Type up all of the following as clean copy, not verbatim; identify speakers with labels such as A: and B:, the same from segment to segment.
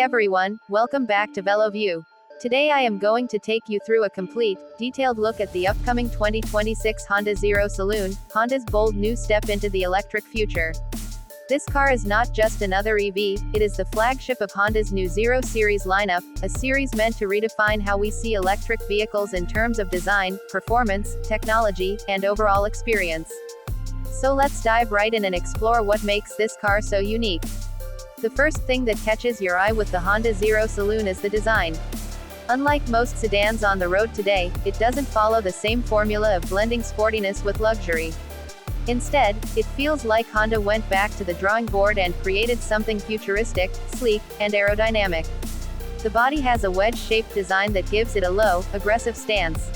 A: Hey everyone, welcome back to VeloView. Today I am going to take you through a complete, detailed look at the upcoming 2026 Honda Zero Saloon, Honda's bold new step into the electric future. This car is not just another EV, it is the flagship of Honda's new Zero Series lineup, a series meant to redefine how we see electric vehicles in terms of design, performance, technology, and overall experience. So let's dive right in and explore what makes this car so unique. The first thing that catches your eye with the Honda Zero Saloon is the design. Unlike most sedans on the road today, it doesn't follow the same formula of blending sportiness with luxury. Instead, it feels like Honda went back to the drawing board and created something futuristic, sleek, and aerodynamic. The body has a wedge-shaped design that gives it a low, aggressive stance.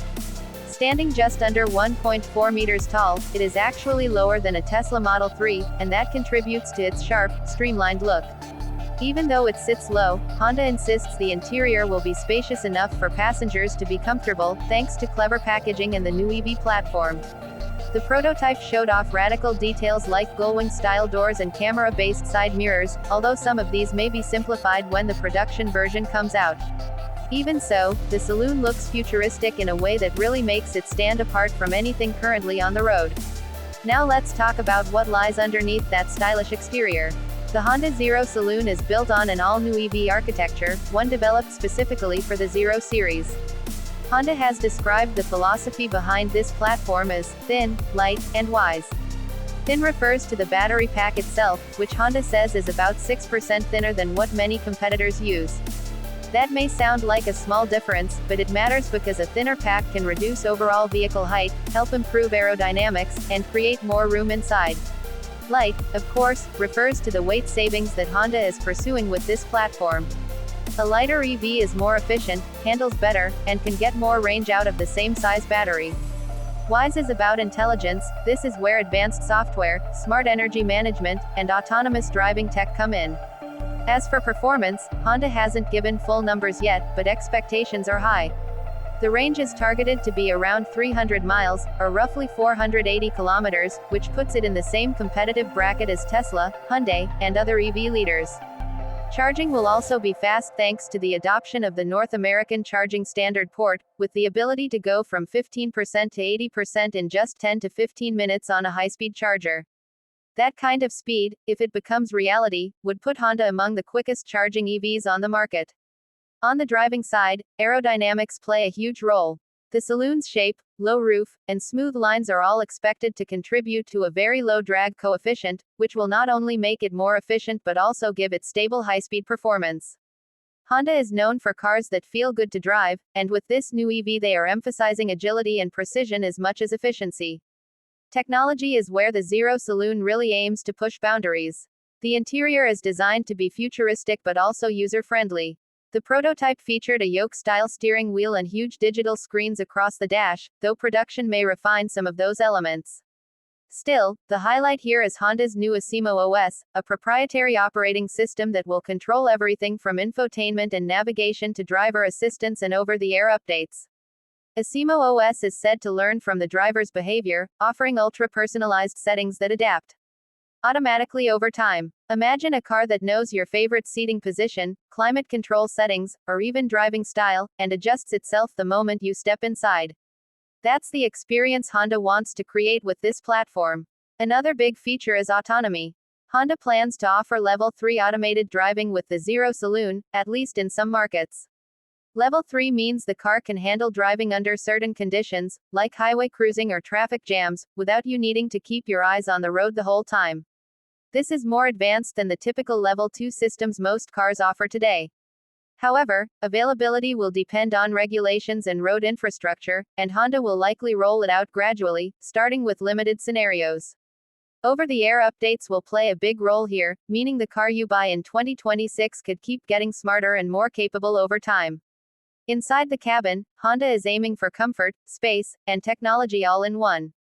A: Standing just under 1.4 meters tall, it is actually lower than a Tesla Model 3, and that contributes to its sharp, streamlined look. Even though it sits low, Honda insists the interior will be spacious enough for passengers to be comfortable, thanks to clever packaging and the new EV platform. The prototype showed off radical details like gullwing-style doors and camera-based side mirrors, although some of these may be simplified when the production version comes out. Even so, the Saloon looks futuristic in a way that really makes it stand apart from anything currently on the road. Now let's talk about what lies underneath that stylish exterior. The Honda Zero Saloon is built on an all-new EV architecture, one developed specifically for the Zero series. Honda has described the philosophy behind this platform as thin, light, and wise. Thin refers to the battery pack itself, which Honda says is about 6% thinner than what many competitors use. That may sound like a small difference, but it matters because a thinner pack can reduce overall vehicle height, help improve aerodynamics, and create more room inside. Light, of course, refers to the weight savings that Honda is pursuing with this platform. A lighter EV is more efficient, handles better, and can get more range out of the same size battery. Wise is about intelligence. This is where advanced software, smart energy management, and autonomous driving tech come in. As for performance, Honda hasn't given full numbers yet, but expectations are high. The range is targeted to be around 300 miles, or roughly 480 kilometers, which puts it in the same competitive bracket as Tesla, Hyundai, and other EV leaders. Charging will also be fast thanks to the adoption of the North American Charging Standard port, with the ability to go from 15% to 80% in just 10 to 15 minutes on a high-speed charger. That kind of speed, if it becomes reality, would put Honda among the quickest charging EVs on the market. On the driving side, aerodynamics play a huge role. The Saloon's shape, low roof, and smooth lines are all expected to contribute to a very low drag coefficient, which will not only make it more efficient but also give it stable high-speed performance. Honda is known for cars that feel good to drive, and with this new EV they are emphasizing agility and precision as much as efficiency. Technology is where the Zero Saloon really aims to push boundaries. The interior is designed to be futuristic but also user-friendly. The prototype featured a yoke-style steering wheel and huge digital screens across the dash, though production may refine some of those elements. Still, the highlight here is Honda's new Asimo OS, a proprietary operating system that will control everything from infotainment and navigation to driver assistance and over-the-air updates. Asimo OS is said to learn from the driver's behavior, offering ultra-personalized settings that adapt automatically over time. Imagine a car that knows your favorite seating position, climate control settings, or even driving style, and adjusts itself the moment you step inside. That's the experience Honda wants to create with this platform. Another big feature is autonomy. Honda plans to offer Level 3 automated driving with the Zero Saloon, at least in some markets. Level 3 means the car can handle driving under certain conditions, like highway cruising or traffic jams, without you needing to keep your eyes on the road the whole time. This is more advanced than the typical Level 2 systems most cars offer today. However, availability will depend on regulations and road infrastructure, and Honda will likely roll it out gradually, starting with limited scenarios. Over-the-air updates will play a big role here, meaning the car you buy in 2026 could keep getting smarter and more capable over time. Inside the cabin, Honda is aiming for comfort, space, and technology all in one.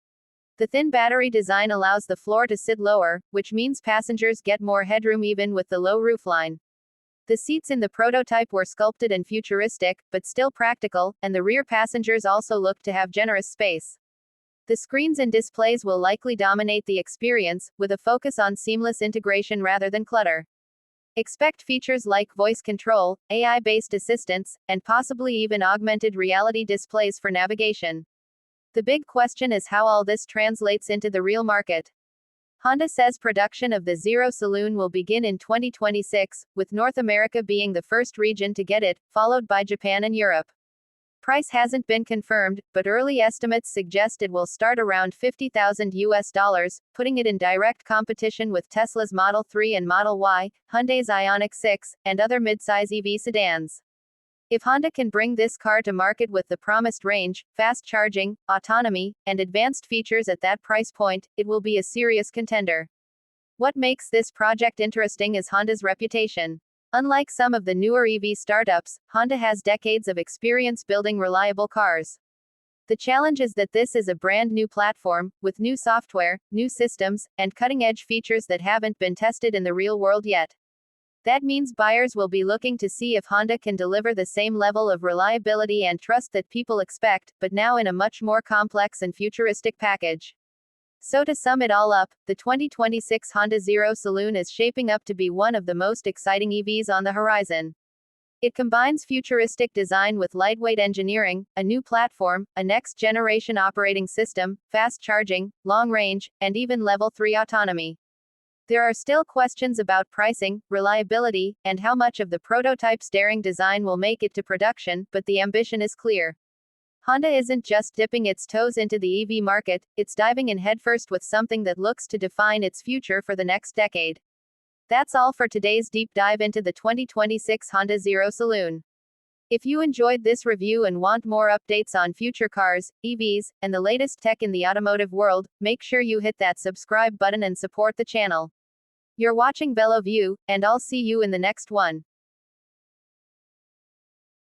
A: The thin battery design allows the floor to sit lower, which means passengers get more headroom even with the low roofline. The seats in the prototype were sculpted and futuristic, but still practical, and the rear passengers also look to have generous space. The screens and displays will likely dominate the experience, with a focus on seamless integration rather than clutter. Expect features like voice control, AI-based assistance, and possibly even augmented reality displays for navigation. The big question is how all this translates into the real market. Honda says production of the Zero Saloon will begin in 2026, with North America being the first region to get it, followed by Japan and Europe. Price hasn't been confirmed, but early estimates suggest it will start around $50,000, putting it in direct competition with Tesla's Model 3 and Model Y, Hyundai's Ioniq 6, and other midsize EV sedans. If Honda can bring this car to market with the promised range, fast charging, autonomy, and advanced features at that price point, it will be a serious contender. What makes this project interesting is Honda's reputation. Unlike some of the newer EV startups, Honda has decades of experience building reliable cars. The challenge is that this is a brand new platform, with new software, new systems, and cutting-edge features that haven't been tested in the real world yet. That means buyers will be looking to see if Honda can deliver the same level of reliability and trust that people expect, but now in a much more complex and futuristic package. So to sum it all up, the 2026 Honda Zero Saloon is shaping up to be one of the most exciting EVs on the horizon. It combines futuristic design with lightweight engineering, a new platform, a next-generation operating system, fast charging, long range, and even Level 3 autonomy. There are still questions about pricing, reliability, and how much of the prototype's daring design will make it to production, but the ambition is clear. Honda isn't just dipping its toes into the EV market, it's diving in headfirst with something that looks to define its future for the next decade. That's all for today's deep dive into the 2026 Honda Zero Saloon. If you enjoyed this review and want more updates on future cars, EVs, and the latest tech in the automotive world, make sure you hit that subscribe button and support the channel. You're watching BYD, and I'll see you in the next one.